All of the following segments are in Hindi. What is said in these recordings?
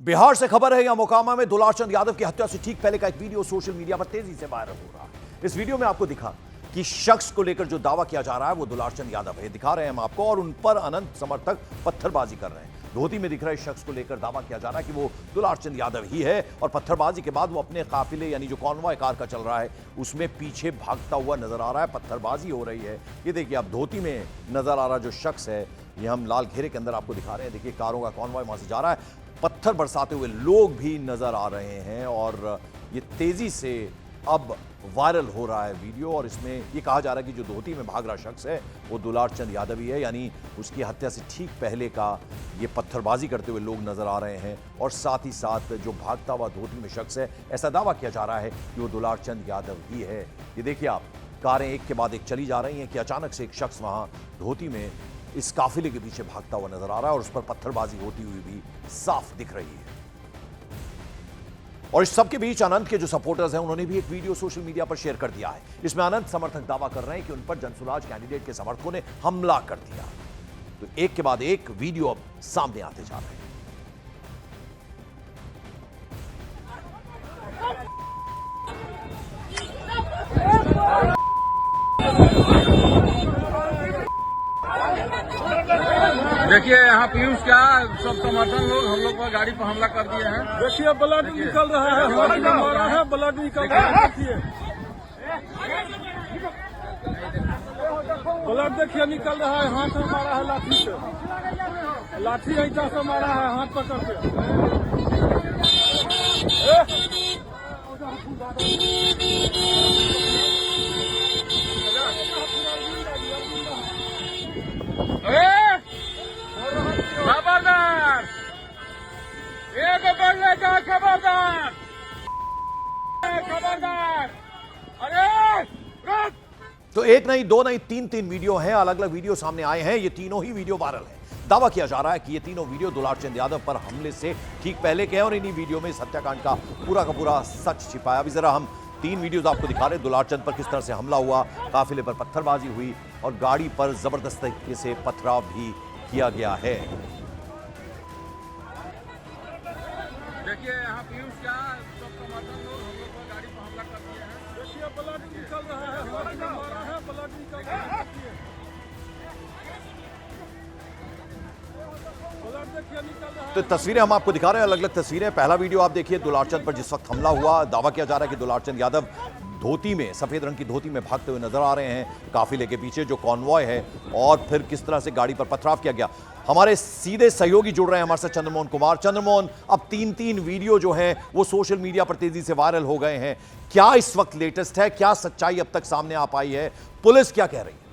बिहार से खबर है, यहां मोकामा में दुलारचंद यादव की हत्या से ठीक पहले का एक वीडियो सोशल मीडिया पर तेजी से वायरल हो रहा है। इस वीडियो में आपको दिखा कि शख्स को लेकर जो दावा किया जा रहा है वो दुलारचंद यादव है, दिखा रहे हैं हम आपको, और उन पर अनंत समर्थक पत्थरबाजी कर रहे हैं। धोती में दिख रहे शख्स को लेकर दावा किया जा रहा है कि वो दुलारचंद यादव ही है, और पत्थरबाजी के बाद वो अपने काफिले यानी जो कॉन्वॉय कार का चल रहा है उसमें पीछे भागता हुआ नजर आ रहा है। पत्थरबाजी हो रही है। ये देखिए आप धोती में नजर आ रहा जो शख्स है, ये हम लाल घेरे के अंदर आपको दिखा रहे हैं। देखिए कारों का कॉन्वॉय वहां से जा रहा है, पत्थर बरसाते हुए लोग भी नजर आ रहे हैं, और ये तेजी से अब वायरल हो रहा है वीडियो। और इसमें ये कहा जा रहा है कि जो धोती में भाग रहा शख्स है वो दुलारचंद यादव ही है, यानी उसकी हत्या से ठीक पहले का ये पत्थरबाजी करते हुए लोग नजर आ रहे हैं। और साथ ही साथ जो भागता हुआ धोती में शख्स है, ऐसा दावा किया जा रहा है कि वो दुलारचंद यादव ही है। ये देखिए आप, कारें एक के बाद एक चली जा रही हैं कि अचानक से एक शख्स वहां धोती में इस काफिले के पीछे भागता हुआ नजर आ रहा है, और उस पर पत्थरबाजी होती हुई भी साफ दिख रही है। और इस सब के बीच अनंत के जो सपोर्टर्स हैं उन्होंने भी एक वीडियो सोशल मीडिया पर शेयर कर दिया है। इसमें अनंत समर्थक दावा कर रहे हैं कि उन पर जनसुराज कैंडिडेट के समर्थकों ने हमला कर दिया। तो एक के बाद एक वीडियो अब सामने आते जा रहे हैं। देखिए यहाँ पीयूष क्या सब समर्थन लोग हम लोग पर गाड़ी पर हमला कर दिए हैं। देखिए ब्लड निकल रहा है, हाथ में मारा है, ब्लड निकल रहा है। देखिए ब्लड देखिए निकल रहा है, हाथ में मारा है लाठी से, लाठी ऐसा से मारा है हाथ पकड़ के। खबरदार, एक बल्ले का खबरदार, खबरदार। अरे रुक। तो एक नहीं, दो नहीं, तीन वीडियो हैं, अलग अलग वीडियो सामने आए हैं। ये तीनों ही वीडियो वायरल हैं। दावा किया जा रहा है कि ये तीनों वीडियो दुलारचंद यादव पर हमले से ठीक पहले के हैं, और इन्हीं वीडियो में इस हत्याकांड का पूरा सच छिपाया। अभी जरा हम तीन वीडियोस आपको दिखा रहे हैं। दुलारचंद पर किस तरह से हमला हुआ, काफिले पर पत्थरबाजी हुई, और गाड़ी पर जबरदस्त तरीके से पथराव भी किया गया है। देखिए यहाँ पीयूष क्या सब समर्थन लोग हम लोग पर गाड़ी पर हमला कर दिए हैं। देखिए ब्लड निकल रहा है, हाथ में मारा है, ब्लड निकल रहा है। ब्लड देखिए निकल रहा है। तो तस्वीरें हम आपको दिखा रहे हैं, अलग अलग तस्वीरें। पहला वीडियो आप देखिए, दुलारचंद पर जिस वक्त हमला हुआ, दावा किया जा रहा है कि दुलारचंद यादव धोती में, सफेद रंग की धोती में भागते हुए नजर आ रहे हैं काफिले के पीछे जो कॉन्वॉय है, और फिर किस तरह से गाड़ी पर पथराव किया गया। हमारे सीधे सहयोगी जुड़ रहे हैं हमारे साथ, चंद्रमोहन कुमार। चंद्रमोहन, अब तीन वीडियो जो हैं वो सोशल मीडिया पर तेजी से वायरल हो गए हैं। क्या इस वक्त लेटेस्ट है, क्या सच्चाई अब तक सामने आ पाई है, पुलिस क्या कह रही है?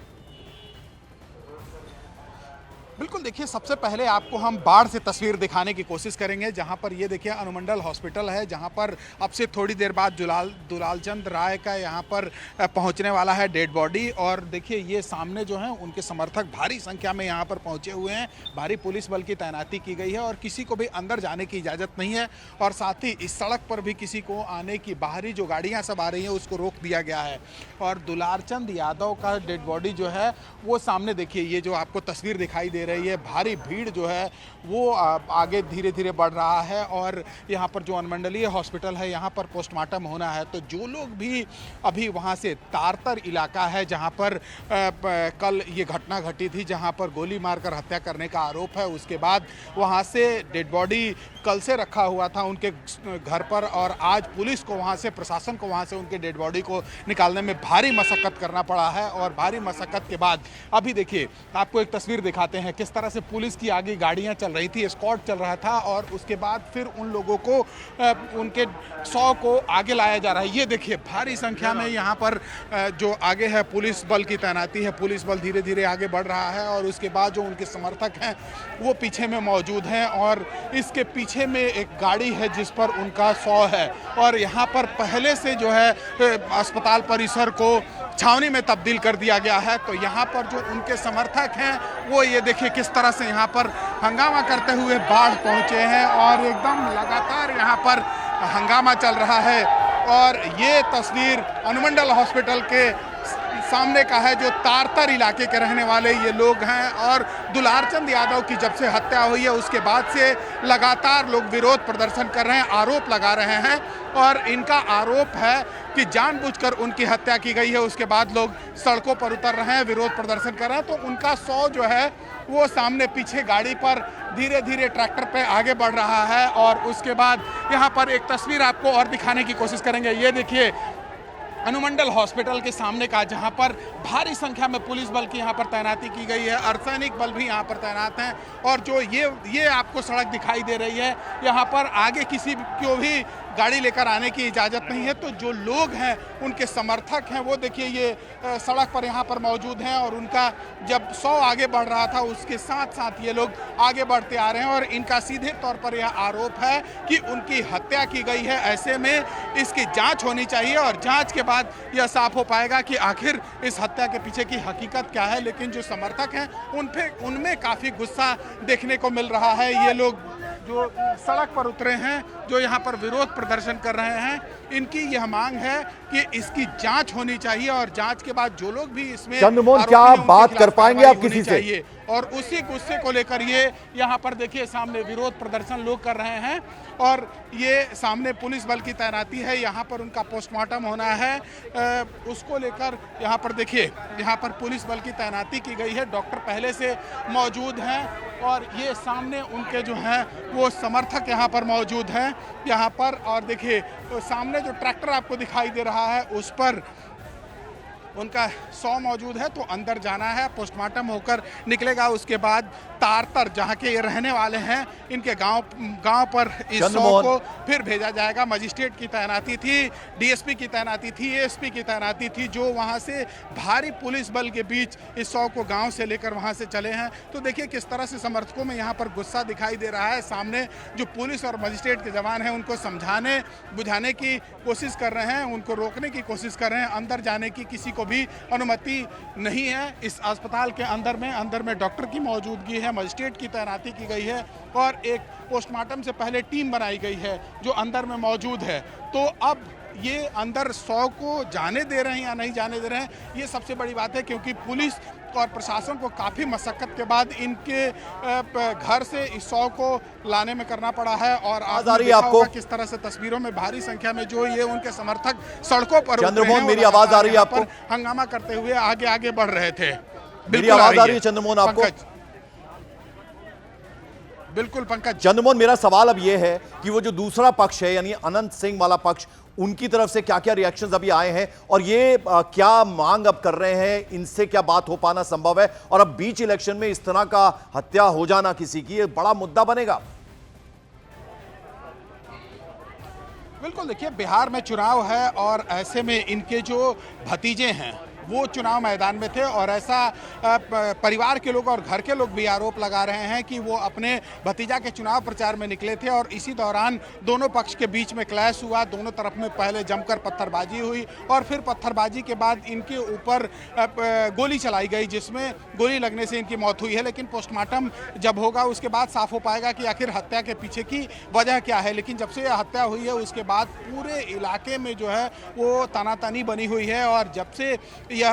बिल्कुल, देखिए सबसे पहले आपको हम बाढ़ से तस्वीर दिखाने की कोशिश करेंगे, जहां पर ये देखिए अनुमंडल हॉस्पिटल है, जहां पर अब से थोड़ी देर बाद दुलालचंद राय का यहां पर पहुंचने वाला है डेड बॉडी। और देखिए ये सामने जो है उनके समर्थक भारी संख्या में यहां पर पहुंचे हुए हैं। भारी पुलिस बल की तैनाती की गई है, और किसी को भी अंदर जाने की इजाज़त नहीं है। और साथ ही इस सड़क पर भी किसी को आने की, बाहरी जो गाड़ियाँ सब आ रही हैं उसको रोक दिया गया है। और दुलारचंद यादव का डेड बॉडी जो है वो सामने देखिए, ये जो आपको तस्वीर दिखाई दे रही है, भारी भीड़ जो है वो आगे धीरे धीरे बढ़ रहा है। और यहाँ पर जो अनुमंडलीय हॉस्पिटल है यहाँ पर पोस्टमार्टम होना है। तो जो लोग भी अभी वहाँ से, तारतर इलाका है जहाँ पर कल ये घटना घटी थी, जहाँ पर गोली मारकर हत्या करने का आरोप है, उसके बाद वहाँ से डेड बॉडी कल से रखा हुआ था उनके घर पर, और आज पुलिस को वहाँ से, प्रशासन को वहाँ से उनके डेड बॉडी को निकालने में भारी मशक्कत करना पड़ा है। और भारी मशक्कत के बाद अभी देखिए आपको एक तस्वीर दिखाते हैं किस तरह से पुलिस की आगे गाड़ियां चल रही थी, एस्कॉर्ट चल रहा था, और उसके बाद फिर उन लोगों को उनके 100 को आगे लाया जा रहा है। ये देखिए भारी संख्या में यहाँ पर जो आगे है पुलिस बल की तैनाती है, पुलिस बल धीरे धीरे आगे बढ़ रहा है। और उसके बाद जो उनके समर्थक हैं वो पीछे में मौजूद हैं, और इसके पीछे में एक गाड़ी है जिस पर उनका 100 है। और यहाँ पर पहले से जो है अस्पताल परिसर को छावनी में तब्दील कर दिया गया है। तो यहाँ पर जो उनके समर्थक हैं वो ये देखिए किस तरह से यहाँ पर हंगामा करते हुए बाढ़ पहुँचे हैं, और एकदम लगातार यहाँ पर हंगामा चल रहा है। और ये तस्वीर अनुमंडल हॉस्पिटल के सामने का है जो तारतर इलाके के रहने वाले ये लोग हैं और दुलारचंद यादव की जब से हत्या हुई है उसके बाद से लगातार लोग विरोध प्रदर्शन कर रहे हैं, आरोप लगा रहे हैं और इनका आरोप है कि जानबूझकर उनकी हत्या की गई है। उसके बाद लोग सड़कों पर उतर रहे हैं, विरोध प्रदर्शन कर रहे हैं। तो उनका शव जो है वो सामने पीछे गाड़ी पर धीरे धीरे ट्रैक्टर पे आगे बढ़ रहा है और उसके बाद यहाँ पर एक तस्वीर आपको और दिखाने की कोशिश करेंगे। ये देखिए अनुमंडल हॉस्पिटल के सामने का, जहां पर भारी संख्या में पुलिस बल की यहां पर तैनाती की गई है, अर्धसैनिक बल भी यहां पर तैनात हैं और जो ये आपको सड़क दिखाई दे रही है, यहां पर आगे किसी को भी गाड़ी लेकर आने की इजाज़त नहीं है। तो जो लोग हैं उनके समर्थक हैं वो देखिए ये सड़क पर यहाँ पर मौजूद हैं और उनका जब 100 आगे बढ़ रहा था उसके साथ साथ ये लोग आगे बढ़ते आ रहे हैं और इनका सीधे तौर पर यह आरोप है कि उनकी हत्या की गई है। ऐसे में इसकी जांच होनी चाहिए और जांच के बाद यह साफ हो पाएगा कि आखिर इस हत्या के पीछे की हकीकत क्या है। लेकिन जो समर्थक हैं उनमें काफ़ी गुस्सा देखने को मिल रहा है। ये लोग जो सड़क पर उतरे हैं, जो यहाँ पर विरोध प्रदर्शन कर रहे हैं, इनकी यह मांग है कि इसकी जांच होनी चाहिए और जांच के बाद जो लोग भी इसमें चंद्रमोहन, क्या आप बात कर पाएंगे आप किसी से? और उसी गुस्से को लेकर ये यहाँ पर देखिए सामने विरोध प्रदर्शन लोग कर रहे हैं और ये सामने पुलिस बल की तैनाती है, यहाँ पर उनका पोस्टमार्टम होना है, उसको लेकर यहाँ पर देखिए यहाँ पर पुलिस बल की तैनाती की गई है। डॉक्टर पहले से मौजूद हैं और ये सामने उनके जो हैं वो समर्थक यहाँ पर मौजूद हैं यहाँ पर। और देखिए तो सामने जो ट्रैक्टर आपको दिखाई दे रहा है उस पर उनका 100 मौजूद है। तो अंदर जाना है, पोस्टमार्टम होकर निकलेगा। उसके बाद तारतर जहाँ के ये रहने वाले हैं इनके गांव पर इस 100 को फिर भेजा जाएगा। मजिस्ट्रेट की तैनाती थी, डीएसपी की तैनाती थी, एएसपी की तैनाती थी, जो वहाँ से भारी पुलिस बल के बीच इस 100 को गाँव से लेकर वहाँ से चले हैं। तो देखिए किस तरह से समर्थकों में यहाँ पर गुस्सा दिखाई दे रहा है। सामने जो पुलिस और मजिस्ट्रेट के जवान हैं उनको समझाने बुझाने की कोशिश कर रहे हैं, उनको रोकने की कोशिश कर रहे हैं। अंदर जाने की किसी को भी अनुमति नहीं है इस अस्पताल के अंदर में डॉक्टर की मौजूदगी है, मजिस्ट्रेट की तैनाती की गई है और एक पोस्टमार्टम से पहले टीम बनाई गई है जो अंदर में मौजूद है। तो अब ये अंदर 100 को जाने दे रहे हैं या नहीं जाने दे रहे हैं, ये सबसे बड़ी बात है, क्योंकि पुलिस और प्रशासन को काफ़ी मशक्कत के बाद इनके घर से इस 100 को लाने में करना पड़ा है। और आपको किस तरह से तस्वीरों में भारी संख्या में जो ये उनके समर्थक सड़कों पर चंद्रमोहन, मेरी आवाज आ रही है आपको? हंगामा करते हुए आगे बढ़ रहे थे। मेरी आवाज आ रही है चंद्रमोहन आपको? बिल्कुल पंकज। चंद्रमोहन, मेरा सवाल अब यह है कि वो जो दूसरा पक्ष है यानी अनंत सिंह वाला पक्ष, उनकी तरफ से क्या क्या रिएक्शंस अभी आए हैं और ये क्या मांग अब कर रहे हैं, इनसे क्या बात हो पाना संभव है? और अब बीच इलेक्शन में इस तरह का हत्या हो जाना किसी की, ये बड़ा मुद्दा बनेगा। बिल्कुल, देखिए बिहार में चुनाव है और ऐसे में इनके जो भतीजे हैं वो चुनाव मैदान में थे और ऐसा परिवार के लोग और घर के लोग भी आरोप लगा रहे हैं कि वो अपने भतीजा के चुनाव प्रचार में निकले थे और इसी दौरान दोनों पक्ष के बीच में क्लैश हुआ। दोनों तरफ में पहले जमकर पत्थरबाजी हुई और फिर पत्थरबाजी के बाद इनके ऊपर गोली चलाई गई, जिसमें गोली लगने से इनकी मौत हुई है। लेकिन पोस्टमार्टम जब होगा उसके बाद साफ हो पाएगा कि आखिर हत्या के पीछे की वजह क्या है। लेकिन जब से यह हत्या हुई है उसके बाद पूरे इलाके में जो है वो तानातानी बनी हुई है और जब से यह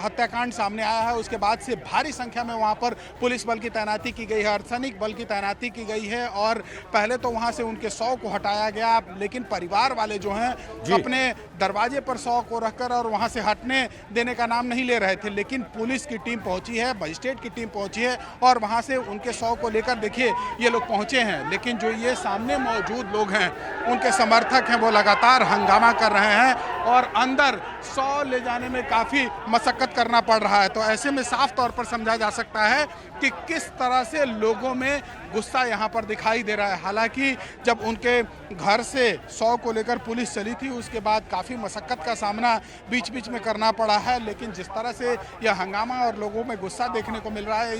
हत्याकांड सामने आया है उसके बाद से भारी संख्या में वहां पर पुलिस बल की तैनाती की गई है, अर्धसैनिक बल की तैनाती की गई है और पहले तो वहां से उनके 100 को हटाया गया। लेकिन परिवार वाले जो हैं अपने दरवाजे पर 100 को रखकर और वहां से हटने देने का नाम नहीं ले रहे थे। लेकिन पुलिस की टीम पहुंची है, मजिस्ट्रेट की टीम पहुंची है और वहां से उनके 100 को लेकर देखिए ये लोग पहुंचे हैं। लेकिन जो ये सामने मौजूद लोग हैं उनके समर्थक हैं वो लगातार हंगामा कर रहे हैं और अंदर 100 ले जाने में काफ़ी मशक्कत करना पड़ रहा है। तो ऐसे में साफ तौर पर समझा जा सकता है कि किस तरह से लोगों में गुस्सा यहाँ पर दिखाई दे रहा है। हालांकि जब उनके घर से 100 को लेकर पुलिस चली थी उसके बाद काफ़ी मशक्कत का सामना बीच बीच में करना पड़ा है। लेकिन जिस तरह से यह हंगामा और लोगों में गुस्सा देखने को मिल रहा है,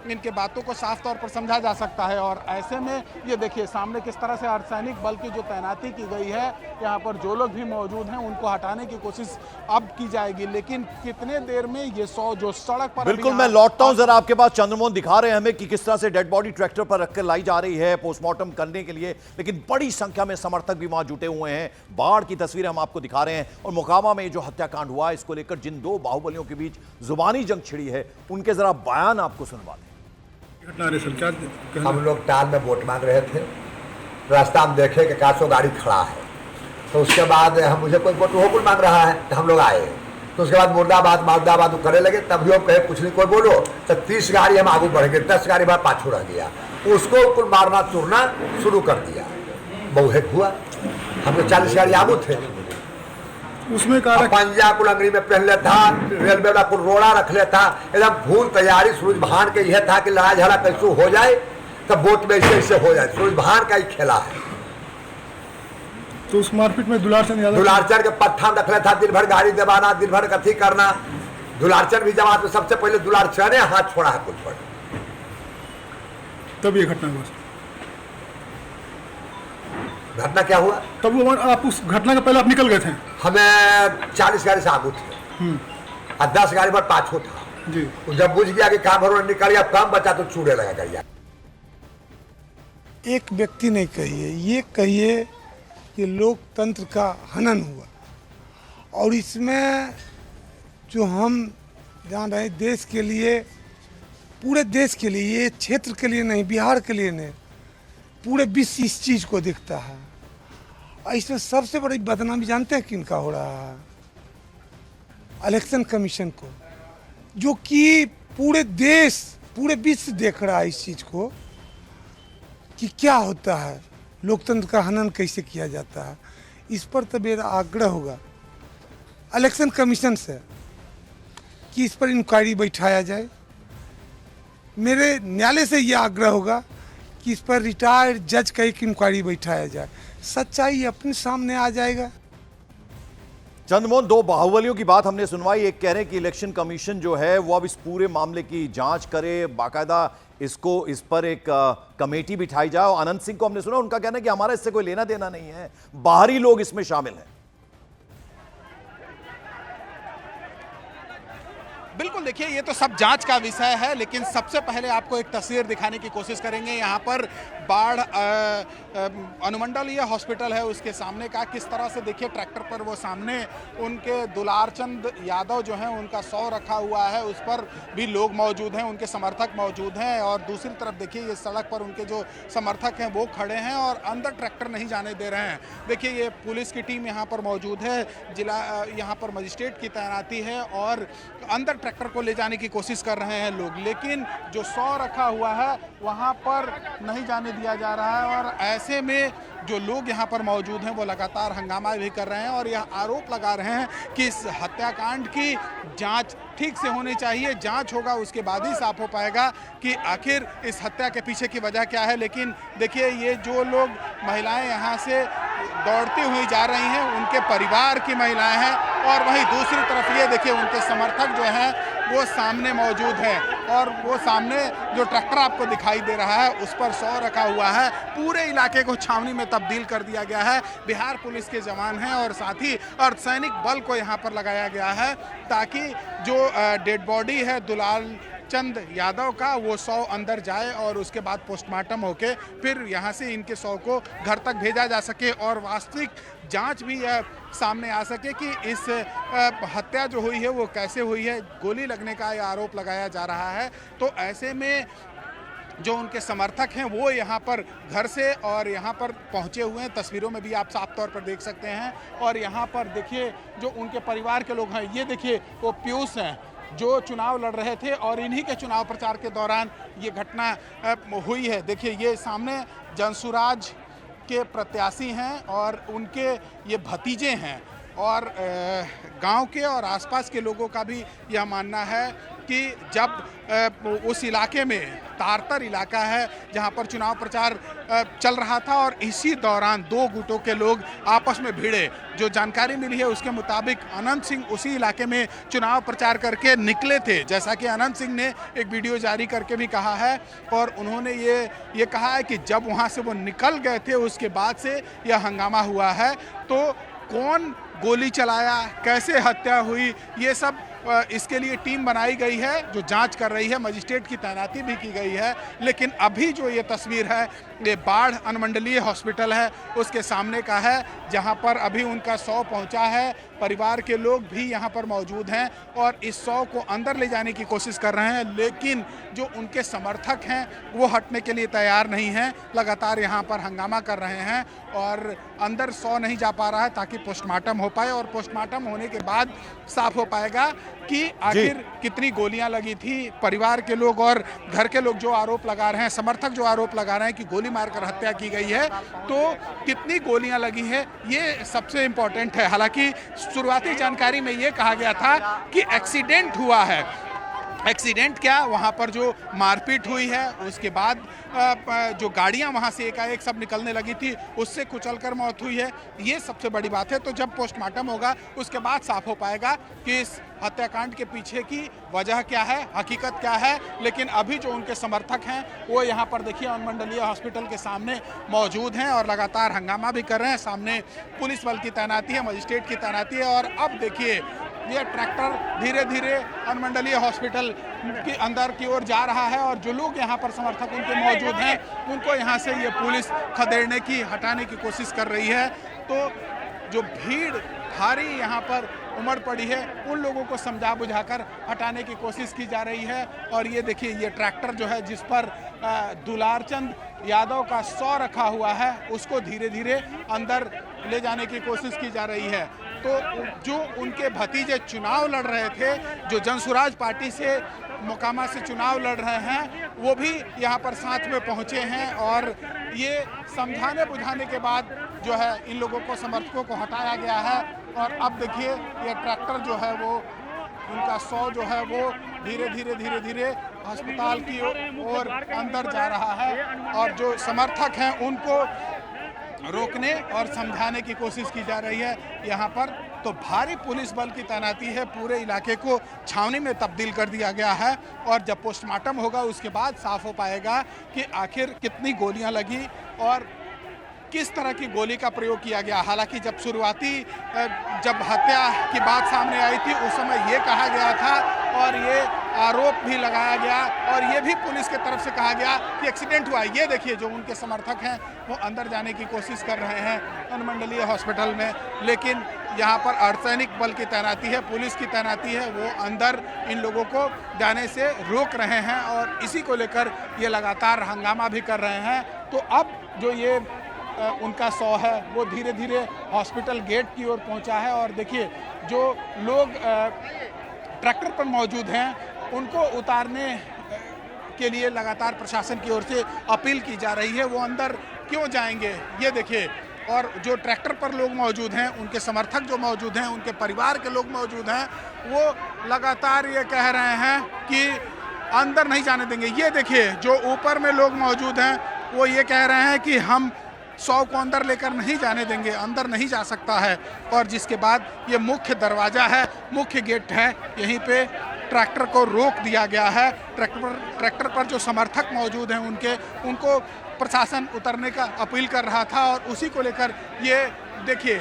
इनके बातों को साफ तौर पर समझा जा सकता है। और ऐसे में ये देखिए सामने किस तरह से अर्धसैनिक बल की जो तैनाती की गई है, यहाँ पर जो लोग भी मौजूद हैं उनको हटाने की कोशिश अब की जाएगी। लेकिन कितने देर में ये 100 जो सड़क पर, बिल्कुल मैं लौटता हूं जरा आपके पास। चंद्रमोहन दिखा रहे हैं हमें कि किस तरह से डेड बॉडी ट्रैक्टर पर रखकर लाई जा रही है पोस्टमार्टम करने के लिए, लेकिन बड़ी संख्या में समर्थक भी वहां जुटे हुए हैं। बाढ़ की तस्वीरें हम आपको दिखा रहे हैं और मोकामा में जो हत्याकांड हुआ इसको लेकर जिन दो बाहुबलियों के बीच जुबानी जंग छिड़ी है उनके जरा बयान आपको सुनवा दें। घटना रे सर, क्या हम लोग टाल में वोट मांग रहे थे, रास्ता में देखे कि कासो गाड़ी खड़ा है, तो उसके बाद हम मुझे कोई वोट होकुल मांग रहा है तो हम लोग आए। तो उसके बाद मुर्दाबाद करे लगे, तब भी हम कहे कुछ नहीं कोई बोलो, तो 30 गाड़ी हम आगे बढ़ गए, 10 गाड़ी बाद पाछू रह गया, उसको कुल मारना चूरना शुरू कर दिया। बहुहेट हुआ, हम लोग 40 गाड़ी आगू थे, उसमें का पंजा कुल अंगरी में पहन ले था, रेलवे वाला कुल रोड़ा रख ले था, एकदम फूल तैयारी सूरज भान के यह था कि लड़ाई झगड़ा कैसे हो जाए तब वोट में ऐसे हो जाए, सूरज भान का ही खेला है। तो उस मारपीट में दुलारचंद यादव के पत्थर रख ले था, दिन भर गाड़ी दबाना, दिन भर कथी करना। दुलारचंद भी जमात में सबसे पहले दुलारचंद ने हाथ छोड़ा है कुल पर, तब ये घटना हुआ। घटना क्या हुआ? तब वो आप उस घटना के पहले आप निकल गए थे? हमें 40 गाड़ी से आगू थे और 10 गाड़ी पर पाछू था जी। जब बुझ गया कि काम भर निकल गया, काम बचा तो चूड़े लगा गया। एक व्यक्ति नहीं कहिए, ये कहिए कि लोकतंत्र का हनन हुआ और इसमें जो हम जान रहे देश के लिए, पूरे देश के लिए, ये क्षेत्र के लिए नहीं, बिहार के लिए नहीं, पूरे विश्व इस चीज़ को देखता है। और इसमें सबसे बड़ी बदनामी जानते हैं किनका हो रहा है? इलेक्शन कमीशन को, जो कि पूरे देश, पूरे विश्व देख रहा है इस चीज़ को कि क्या होता है, लोकतंत्र का हनन कैसे किया जाता है। इस पर तो मेरा आग्रह होगा इलेक्शन कमीशन से कि इस पर इंक्वायरी बैठाया जाए। मेरे न्यायालय से यह आग्रह होगा कि इस पर रिटायर्ड जज का एक इंक्वायरी बैठाया जाए, सच्चाई अपने सामने आ जाएगा। चंद्रमोहन, दो बाहुबलियों की बात हमने सुनवाई। एक कह रहे हैं कि इलेक्शन कमीशन जो है वो अब इस पूरे मामले की जांच करे, बाकायदा इस पर एक कमेटी बिठाई जाए। और अनंत सिंह को हमने सुना, उनका कहना है कि हमारा इससे कोई लेना देना नहीं है, बाहरी लोग इसमें शामिल हैं। बिल्कुल, देखिए ये तो सब जांच का विषय है, लेकिन सबसे पहले आपको एक तस्वीर दिखाने की कोशिश करेंगे। यहाँ पर बाढ़ अनुमंडलीय हॉस्पिटल है, उसके सामने का किस तरह से देखिए ट्रैक्टर पर वो सामने उनके दुलारचंद यादव जो हैं उनका 100 रखा हुआ है, उस पर भी लोग मौजूद हैं, उनके समर्थक मौजूद हैं। और दूसरी तरफ देखिए ये सड़क पर उनके जो समर्थक हैं वो खड़े हैं और अंदर ट्रैक्टर नहीं जाने दे रहे हैं। देखिए ये पुलिस की टीम यहाँ पर मौजूद है, जिला यहाँ पर मजिस्ट्रेट की तैनाती है और अंदर ट्रैक्टर को ले जाने की कोशिश कर रहे हैं लोग, लेकिन जो 100 रखा हुआ है वहाँ पर नहीं जाने दिया जा रहा है। और ऐसे में जो लोग यहाँ पर मौजूद हैं वो लगातार हंगामा भी कर रहे हैं और यह आरोप लगा रहे हैं कि इस हत्याकांड की जांच ठीक से होनी चाहिए। जांच होगा उसके बाद ही साफ हो पाएगा कि आखिर इस हत्या के पीछे की वजह क्या है। लेकिन देखिए ये जो लोग महिलाएं यहाँ से दौड़ती हुई जा रही हैं उनके परिवार की महिलाएं हैं और वहीं दूसरी तरफ ये देखिए उनके समर्थक जो हैं वो सामने मौजूद हैं और वो सामने जो ट्रैक्टर आपको दिखाई दे रहा है उस पर 100 रखा हुआ है। पूरे इलाके को छावनी में तब्दील कर दिया गया है। बिहार पुलिस के जवान हैं और साथ ही अर्धसैनिक बल को यहाँ पर लगाया गया है ताकि जो डेड बॉडी है दुलारचंद यादव का वो 100 अंदर जाए और उसके बाद पोस्टमार्टम होके फिर यहाँ से इनके 100 को घर तक भेजा जा सके और वास्तविक जांच भी सामने आ सके कि इस हत्या जो हुई है वो कैसे हुई है। गोली लगने का ये आरोप लगाया जा रहा है। तो ऐसे में जो उनके समर्थक हैं वो यहाँ पर घर से और यहाँ पर पहुँचे हुए हैं, तस्वीरों में भी आप साफ तौर पर देख सकते हैं। और यहाँ पर देखिए जो उनके परिवार के लोग हैं, ये देखिए वो पीयूष हैं जो चुनाव लड़ रहे थे और इन्हीं के चुनाव प्रचार के दौरान ये घटना हुई है। देखिए ये सामने जनसुराज के प्रत्याशी हैं और उनके ये भतीजे हैं और गांव के और आसपास के लोगों का भी यह मानना है कि जब उस इलाके में तारतर इलाका है जहां पर चुनाव प्रचार चल रहा था और इसी दौरान दो गुटों के लोग आपस में भिड़े। जो जानकारी मिली है उसके मुताबिक अनंत सिंह उसी इलाके में चुनाव प्रचार करके निकले थे, जैसा कि अनंत सिंह ने एक वीडियो जारी करके भी कहा है। और उन्होंने ये कहा है कि जब वहां से वो निकल गए थे उसके बाद से यह हंगामा हुआ है। तो कौन गोली चलाया, कैसे हत्या हुई, ये सब इसके लिए टीम बनाई गई है जो जांच कर रही है, मजिस्ट्रेट की तैनाती भी की गई है। लेकिन अभी जो ये तस्वीर है ये बाढ़ अनुमंडलीय हॉस्पिटल है उसके सामने का है, जहां पर अभी उनका शव पहुंचा है। परिवार के लोग भी यहां पर मौजूद हैं और इस शव को अंदर ले जाने की कोशिश कर रहे हैं, लेकिन जो उनके समर्थक हैं वो हटने के लिए तैयार नहीं हैं, लगातार यहां पर हंगामा कर रहे हैं और अंदर शव नहीं जा पा रहा है ताकि पोस्टमार्टम हो पाए, और पोस्टमार्टम होने के बाद साफ हो पाएगा कि आखिर कितनी गोलियां लगी थी। परिवार के लोग और घर के लोग जो आरोप लगा रहे हैं, समर्थक जो आरोप लगा रहे हैं कि गोली मारकर हत्या की गई है, तो कितनी गोलियां लगी है ये सबसे इंपॉर्टेंट है। हालांकि शुरुआती जानकारी में ये कहा गया था कि एक्सीडेंट हुआ है। एक्सीडेंट क्या, वहाँ पर जो मारपीट हुई है उसके बाद जो गाड़ियाँ वहाँ से एकाएक सब निकलने लगी थी उससे कुचलकर मौत हुई है, ये सबसे बड़ी बात है। तो जब पोस्टमार्टम होगा उसके बाद साफ हो पाएगा कि इस हत्याकांड के पीछे की वजह क्या है, हकीकत क्या है। लेकिन अभी जो उनके समर्थक हैं वो यहाँ पर देखिए अनुमंडलीय हॉस्पिटल के सामने मौजूद हैं और लगातार हंगामा भी कर रहे हैं। सामने पुलिस बल की तैनाती है, मजिस्ट्रेट की तैनाती है और अब देखिए ये ट्रैक्टर धीरे धीरे अनुमंडलीय हॉस्पिटल के अंदर की ओर जा रहा है और जो लोग यहाँ पर समर्थक उनके मौजूद हैं उनको यहाँ से ये पुलिस खदेड़ने की, हटाने की कोशिश कर रही है। तो जो भीड़ भारी यहाँ पर उमड़ पड़ी है उन लोगों को समझा बुझाकर हटाने की कोशिश की जा रही है। और ये देखिए ये ट्रैक्टर जो है जिस पर दुलारचंद यादव का शव रखा हुआ है उसको धीरे धीरे अंदर ले जाने की कोशिश की जा रही है। तो जो उनके भतीजे चुनाव लड़ रहे थे, जो जनसुराज पार्टी से मोकामा से चुनाव लड़ रहे हैं, वो भी यहाँ पर साथ में पहुँचे हैं और ये समझाने बुझाने के बाद जो है इन लोगों को, समर्थकों को हटाया गया है। और अब देखिए ये ट्रैक्टर जो है वो, उनका शव जो है वो धीरे धीरे अस्पताल की ओर अंदर जा रहा है और जो समर्थक हैं उनको रोकने और समझाने की कोशिश की जा रही है यहाँ पर। तो भारी पुलिस बल की तैनाती है, पूरे इलाके को छावनी में तब्दील कर दिया गया है और जब पोस्टमार्टम होगा उसके बाद साफ हो पाएगा कि आखिर कितनी गोलियां लगी और किस तरह की गोली का प्रयोग किया गया। हालांकि जब शुरुआती जब हत्या की बात सामने आई थी उस समय ये कहा गया था और ये आरोप भी लगाया गया और ये भी पुलिस की तरफ से कहा गया कि एक्सीडेंट हुआ। ये देखिए जो उनके समर्थक हैं वो अंदर जाने की कोशिश कर रहे हैं अनुमंडलीय हॉस्पिटल में, लेकिन यहाँ पर अर्धसैनिक बल की तैनाती है, पुलिस की तैनाती है, वो अंदर इन लोगों को जाने से रोक रहे हैं और इसी को लेकर ये लगातार हंगामा भी कर रहे हैं। तो अब जो ये उनका शव है वो धीरे धीरे हॉस्पिटल गेट की ओर पहुंचा है और देखिए जो लोग ट्रैक्टर पर मौजूद हैं उनको उतारने के लिए लगातार प्रशासन की ओर से अपील की जा रही है, वो अंदर क्यों जाएंगे ये देखिए। और जो ट्रैक्टर पर लोग मौजूद हैं, उनके समर्थक जो मौजूद हैं, उनके परिवार के लोग मौजूद हैं, वो लगातार ये कह रहे हैं कि अंदर नहीं जाने देंगे। ये देखिए जो ऊपर में लोग मौजूद हैं वो ये कह रहे हैं कि हम शव को अंदर लेकर नहीं जाने देंगे, अंदर नहीं जा सकता है। और जिसके बाद ये मुख्य दरवाज़ा है, मुख्य गेट है, यहीं पे ट्रैक्टर को रोक दिया गया है। ट्रैक्टर पर जो समर्थक मौजूद हैं उनको प्रशासन उतरने का अपील कर रहा था और उसी को लेकर ये देखिए